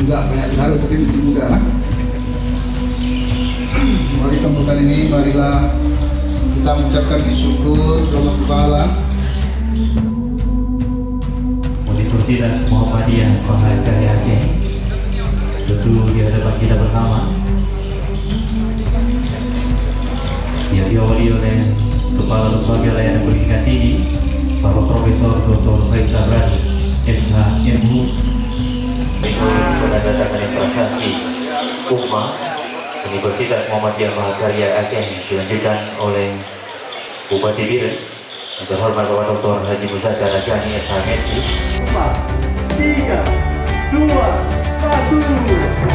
Juga banyak pengaruh tapi masih muda. Mari sambutan ini, marilah kita mengucapkan syukur kepada Allah Ta'ala. Universitas Muhammadiyah Mahakarya Aceh, tentu di hadapan kita bersama yang diawali oleh Kepala Lembaga Layanan Pendidikan Tinggi Bapak Profesor Dr. Faisal Rani SHMU, menandatangani prasasti UMMA Universitas Muhammadiyah Mahakarya Aceh dilanjutkan oleh Bupati Biren yang terhormat Bapak Dr. Haji Muzakkar Rajani SHMSI. 4, 3, 2, 1.